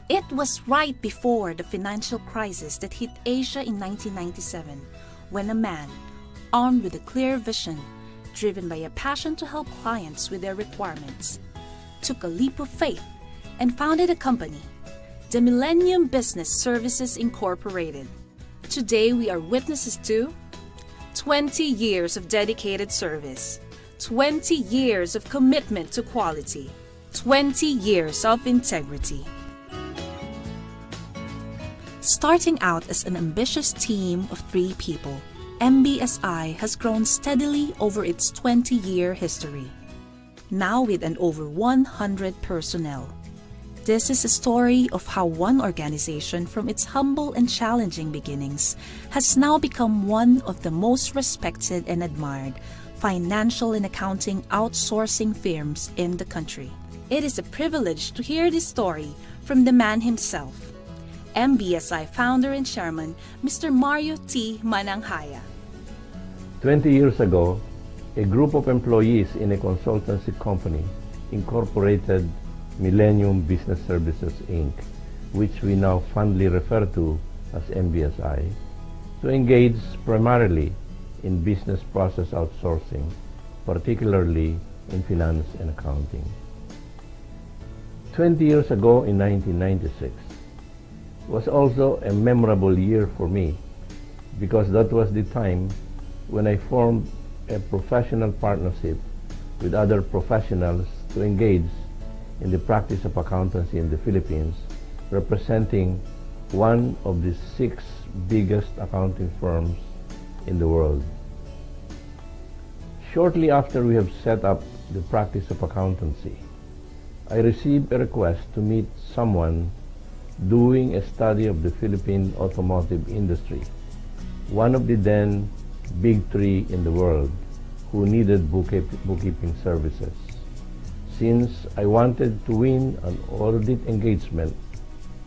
It was right before the financial crisis that hit Asia in 1997, when a man, armed with a clear vision, driven by a passion to help clients with their requirements, took a leap of faith and founded a company, the Millennium Business Services Incorporated. Today we are witnesses to 20 years of dedicated service, 20 years of commitment to quality, 20 years of integrity. Starting out as an ambitious team of 3 people, MBSI has grown steadily over its 20-year history, now with an over 100 personnel. This is a story of how one organization from its humble and challenging beginnings has now become one of the most respected and admired financial and accounting outsourcing firms in the country. It is a privilege to hear this story from the man himself, MBSI founder and chairman, Mr. Mario T. Mananghaya. 20 years ago, a group of employees in a consultancy company incorporated Millennium Business Services, Inc., which we now fondly refer to as MBSI, to engage primarily in business process outsourcing, particularly in finance and accounting. 20 years ago, in 1996, was also a memorable year for me because that was the time when I formed a professional partnership with other professionals to engage in the practice of accountancy in the Philippines, representing one of the 6 biggest accounting firms in the world. Shortly after we have set up the practice of accountancy, I received a request to meet someone doing a study of the Philippine automotive industry, one of the then big 3 in the world, who needed bookkeeping services. Since I wanted to win an audit engagement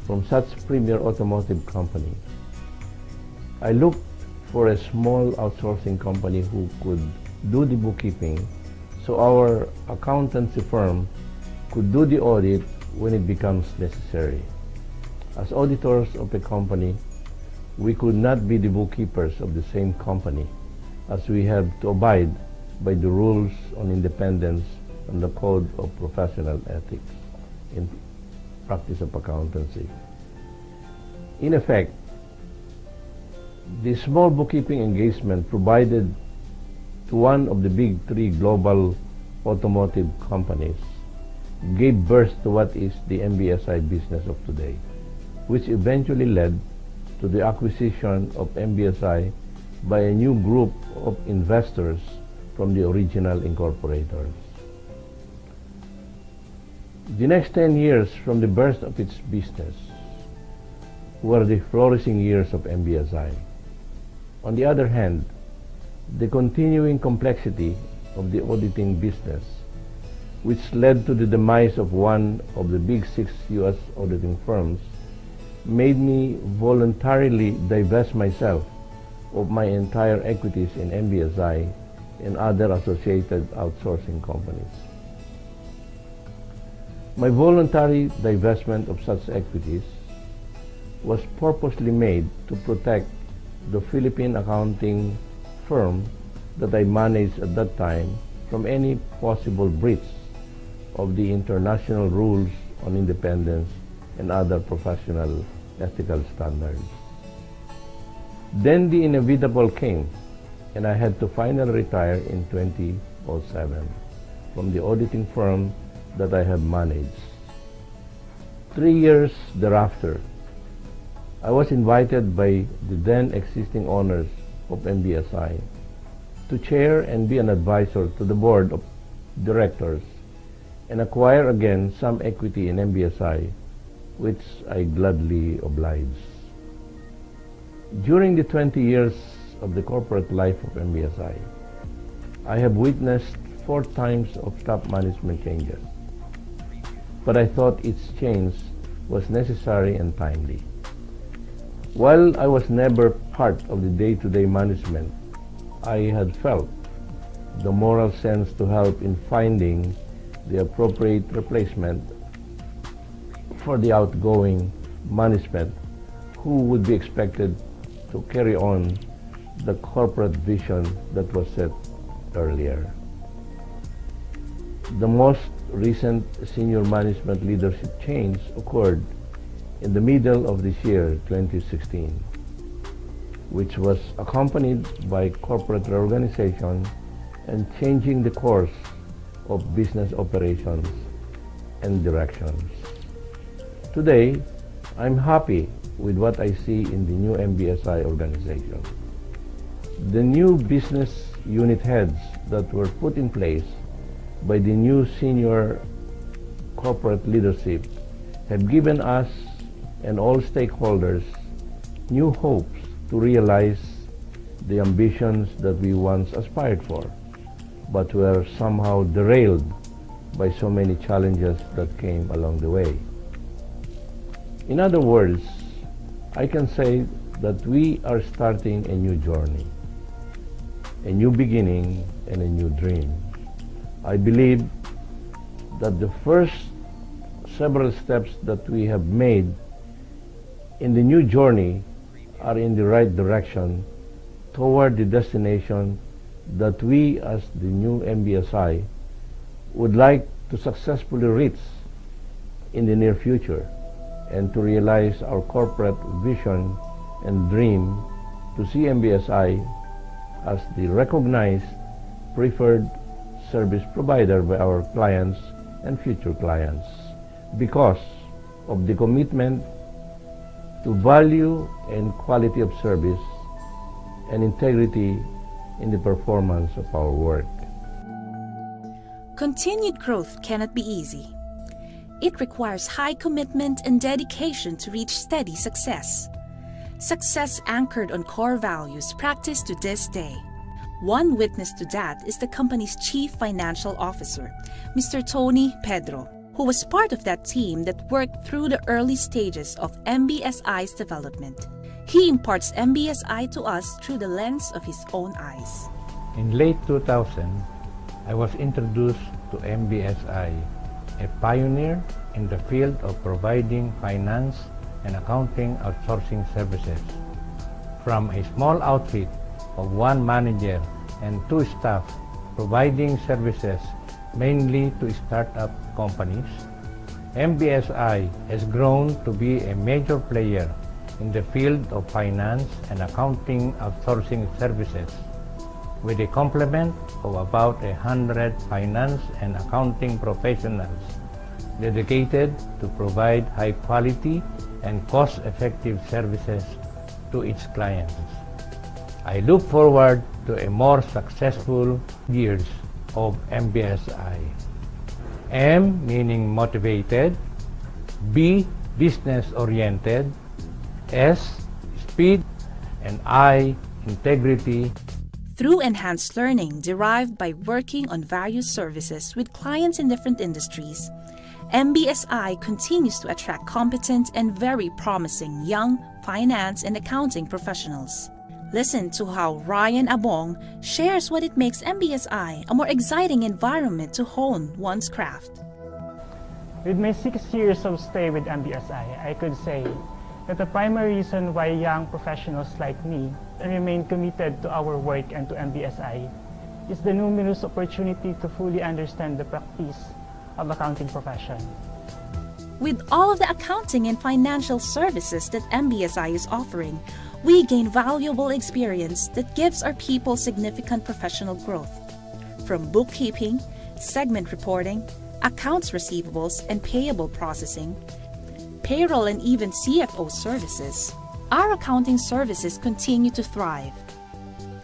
from such premier automotive company, I looked for a small outsourcing company who could do the bookkeeping so our accountancy firm could do the audit when it becomes necessary. As auditors of a company, we could not be the bookkeepers of the same company, as we have to abide by the rules on independence and the code of professional ethics in practice of accountancy. In effect, the small bookkeeping engagement provided to one of the big 3 global automotive companies gave birth to what is the MBSI business of today, which eventually led to the acquisition of MBSI by a new group of investors from the original incorporators. The next 10 years from the birth of its business were the flourishing years of MBSI. On the other hand, the continuing complexity of the auditing business, which led to the demise of one of the big 6 U.S. auditing firms, made me voluntarily divest myself of my entire equities in MBSI and other associated outsourcing companies. My voluntary divestment of such equities was purposely made to protect the Philippine accounting firm that I managed at that time from any possible breach of the international rules on independence and other professional ethical standards. Then the inevitable came, and I had to finally retire in 2007 from the auditing firm that I have managed. 3 years thereafter, I was invited by the then existing owners of MBSI to chair and be an advisor to the board of directors and acquire again some equity in MBSI, which I gladly obliged. During the 20 years of the corporate life of MBSI, I have witnessed 4 times of top management changes, but I thought its change was necessary and timely. While I was never part of the day-to-day management, I had felt the moral sense to help in finding the appropriate replacement for the outgoing management who would be expected to carry on the corporate vision that was set earlier. The most recent senior management leadership change occurred in the middle of this year, 2016, which was accompanied by corporate reorganization and changing the course of business operations and directions. Today, I'm happy with what I see in the new MBSI organization. The new business unit heads that were put in place by the new senior corporate leadership have given us and all stakeholders new hopes to realize the ambitions that we once aspired for, but were somehow derailed by so many challenges that came along the way. In other words, I can say that we are starting a new journey, a new beginning, and a new dream. I believe that the first several steps that we have made in the new journey are in the right direction toward the destination that we as the new MBSI would like to successfully reach in the near future, and to realize our corporate vision and dream to see MBSI as the recognized preferred service provider by our clients and future clients because of the commitment to value and quality of service and integrity in the performance of our work. Continued growth cannot be easy. It requires high commitment and dedication to reach steady success. Success anchored on core values practiced to this day. One witness to that is the company's Chief Financial Officer, Mr. Tony Pedro, who was part of that team that worked through the early stages of MBSI's development. He imparts MBSI to us through the lens of his own eyes. In late 2000, I was introduced to MBSI, a pioneer in the field of providing finance and accounting outsourcing services. From a small outfit of one manager and two staff providing services mainly to startup companies, MBSI has grown to be a major player in the field of finance and accounting outsourcing services, with a complement of about 100 finance and accounting professionals dedicated to provide high-quality and cost-effective services to its clients. I look forward to a more successful years of MBSI. M meaning motivated, B business-oriented, S speed, and I integrity. Through enhanced learning derived by working on various services with clients in different industries, MBSI continues to attract competent and very promising young finance and accounting professionals. Listen to how Ryan Abong shares what it makes MBSI a more exciting environment to hone one's craft. With my 6 years of stay with MBSI, I could say that the primary reason why young professionals like me remain committed to our work and to MBSI is the numerous opportunity to fully understand the practice of accounting profession. With all of the accounting and financial services that MBSI is offering, we gain valuable experience that gives our people significant professional growth. From bookkeeping, segment reporting, accounts receivables and payable processing, payroll and even CFO services, our accounting services continue to thrive.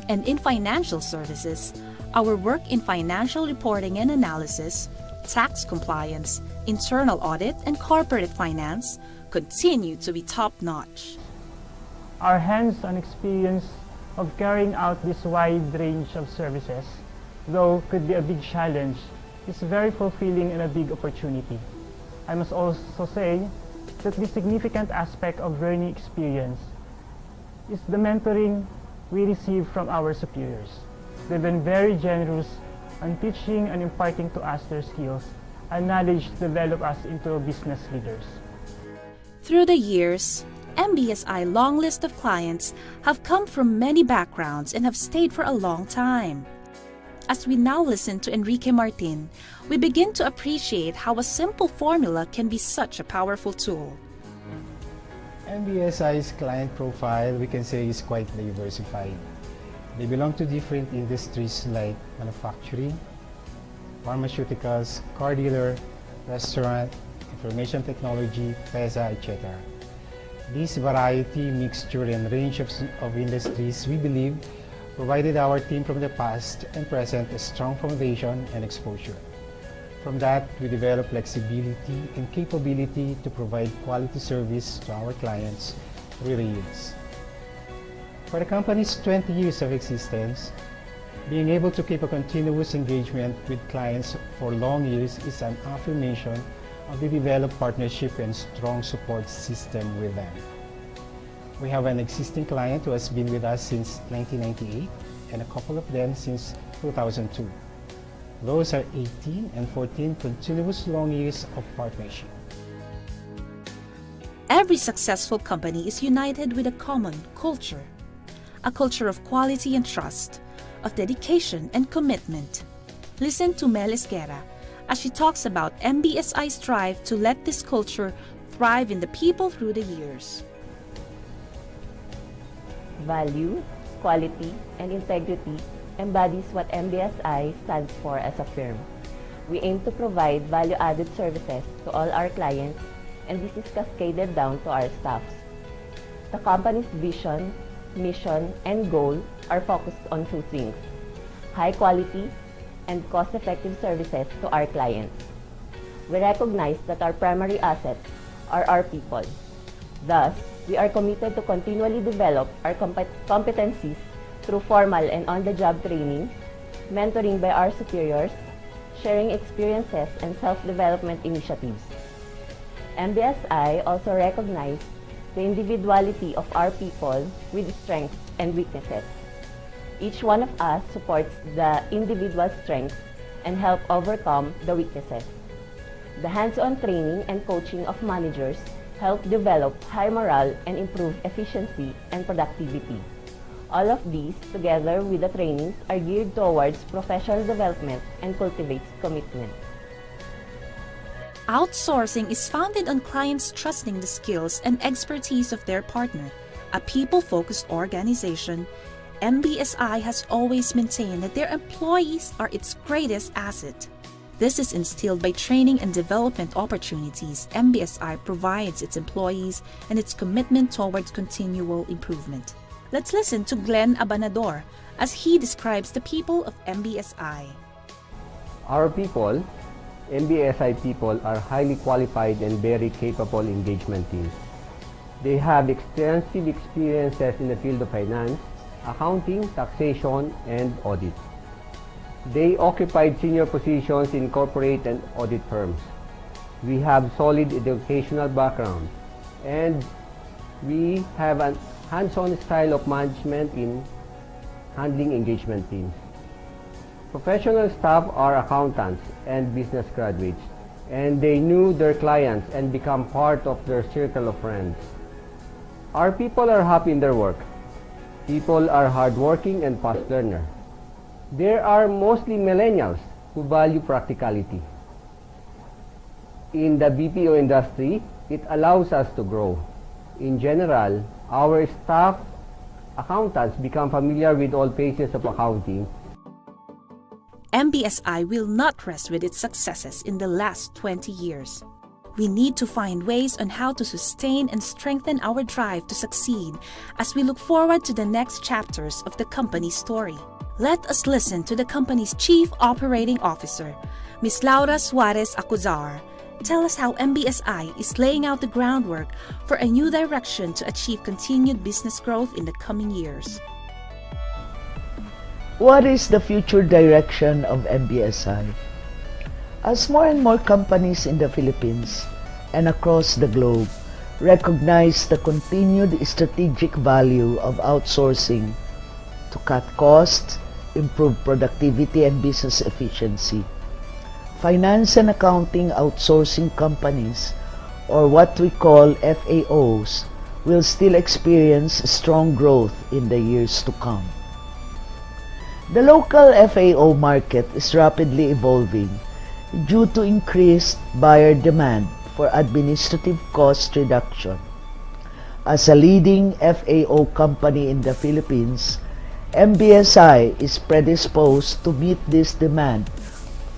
And in financial services, our work in financial reporting and analysis, tax compliance, internal audit, and corporate finance continue to be top-notch. Our hands-on experience of carrying out this wide range of services, though could be a big challenge, is very fulfilling and a big opportunity. I must also say that the significant aspect of learning experience is the mentoring we receive from our superiors. They've been very generous on teaching and imparting to us their skills and knowledge to develop us into business leaders. Through the years, MBSI long list of clients have come from many backgrounds and have stayed for a long time. As we now listen to Enrique Martin, we begin to appreciate how a simple formula can be such a powerful tool. MBSI's client profile, we can say, is quite diversified. They belong to different industries like manufacturing, pharmaceuticals, car dealer, restaurant, information technology, PESA, etc. This variety, mixture, and range of industries, we believe, provided our team from the past and present a strong foundation and exposure. From that, we develop flexibility and capability to provide quality service to our clients through the years. For the company's 20 years of existence, being able to keep a continuous engagement with clients for long years is an affirmation of the developed partnership and strong support system with them. We have an existing client who has been with us since 1998 and a couple of them since 2002. Those are 18 and 14 continuous long years of partnership. Every successful company is united with a common culture, a culture of quality and trust, of dedication and commitment. Listen to Mel Esquera as she talks about MBSI's drive to let this culture thrive in the people through the years. Value, quality, and integrity embodies what MBSI stands for as a firm. We aim to provide value-added services to all our clients, and this is cascaded down to our staffs. The company's vision, mission, and goal are focused on two things: high quality and cost-effective services to our clients. We recognize that our primary assets are our people. Thus, we are committed to continually develop our competencies through formal and on-the-job training, mentoring by our superiors, sharing experiences, and self-development initiatives. MBSI also recognizes the individuality of our people with strengths and weaknesses. Each one of us supports the individual strengths and help overcome the weaknesses. The hands-on training and coaching of managers help develop high morale and improve efficiency and productivity. All of these, together with the trainings, are geared towards professional development and cultivates commitment. Outsourcing is founded on clients trusting the skills and expertise of their partner. A people-focused organization, MBSI has always maintained that their employees are its greatest asset. This is instilled by training and development opportunities MBSI provides its employees and its commitment towards continual improvement. Let's listen to Glenn Abanador as he describes the people of MBSI. Our people, MBSI people, are highly qualified and very capable engagement teams. They have extensive experiences in the field of finance, accounting, taxation, and audit. They occupied senior positions in corporate and audit firms. We have solid educational background, and we have a hands-on style of management in handling engagement teams. Professional staff are accountants and business graduates, and they knew their clients and become part of their circle of friends. Our people are happy in their work. People are hardworking and fast learner. There are mostly millennials who value practicality. In the BPO industry, it allows us to grow. In general, our staff accountants become familiar with all phases of accounting. MBSI will not rest with its successes in the last 20 years. We need to find ways on how to sustain and strengthen our drive to succeed as we look forward to the next chapters of the company's story. Let us listen to the company's Chief Operating Officer, Ms. Laura Suarez Acuzar, tell us how MBSI is laying out the groundwork for a new direction to achieve continued business growth in the coming years. What is the future direction of MBSI? As more and more companies in the Philippines and across the globe recognize the continued strategic value of outsourcing to cut costs, improve productivity and business efficiency, finance and accounting outsourcing companies or what we call FAOs, will still experience strong growth in the years to come. The local FAO market is rapidly evolving due to increased buyer demand for administrative cost reduction. As a leading FAO company in the Philippines, MBSI is predisposed to meet this demand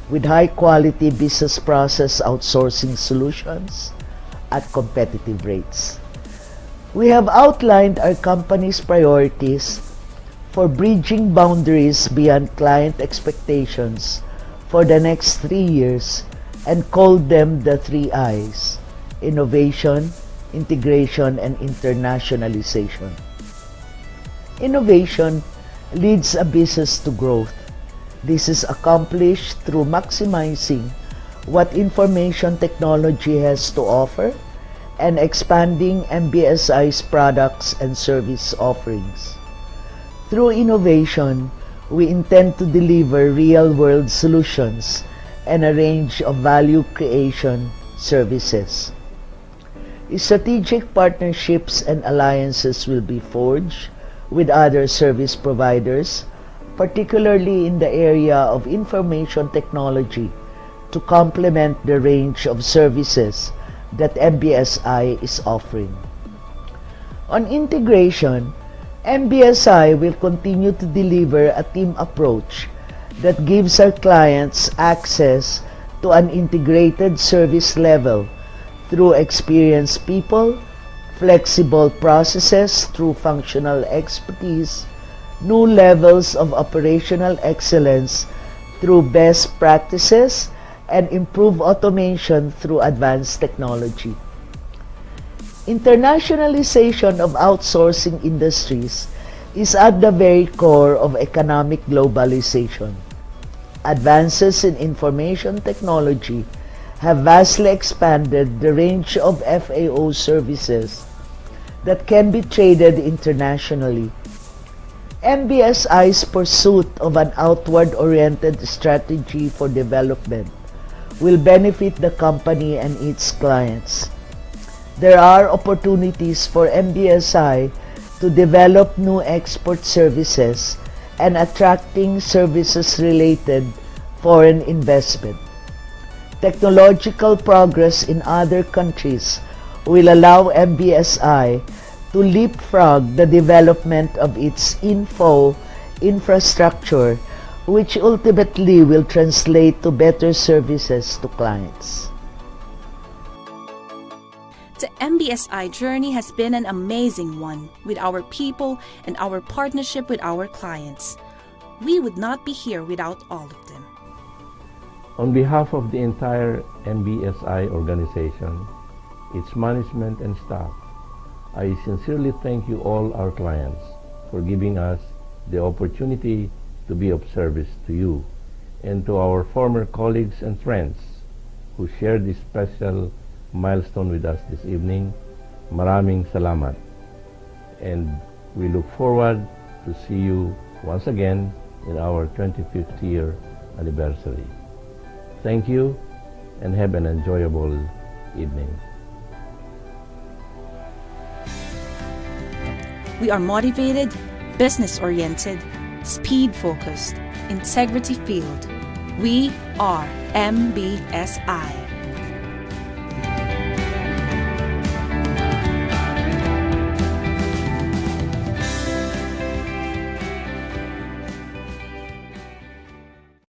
with high-quality business process outsourcing solutions at competitive rates. We have outlined our company's priorities for bridging boundaries beyond client expectations for the next 3 years and called them the 3 I's: innovation, integration, and internationalization. Innovation leads a business to growth. This is accomplished through maximizing what information technology has to offer and expanding MBSI's products and service offerings. Through innovation, we intend to deliver real-world solutions and a range of value creation services. Strategic partnerships and alliances will be forged with other service providers, particularly in the area of information technology, to complement the range of services that MBSI is offering. On integration, MBSI will continue to deliver a team approach that gives our clients access to an integrated service level through experienced people, flexible processes through functional expertise, new levels of operational excellence through best practices, and improved automation through advanced technology. Internationalization of outsourcing industries is at the very core of economic globalization. Advances in information technology have vastly expanded the range of FAO services that can be traded internationally. MBSI's pursuit of an outward-oriented strategy for development will benefit the company and its clients. There are opportunities for MBSI to develop new export services and attracting services-related foreign investment. Technological progress in other countries will allow MBSI to leapfrog the development of its infrastructure, which ultimately will translate to better services to clients. The MBSI journey has been an amazing one with our people and our partnership with our clients. We would not be here without all of them. On behalf of the entire MBSI organization, its management and staff, I sincerely thank you all our clients for giving us the opportunity to be of service to you, and to our former colleagues and friends who shared this special milestone with us this evening. Maraming salamat. And we look forward to see you once again in our 25th year anniversary. Thank you and have an enjoyable evening. We are motivated, business-oriented, speed-focused, integrity-filled. We are MBSI.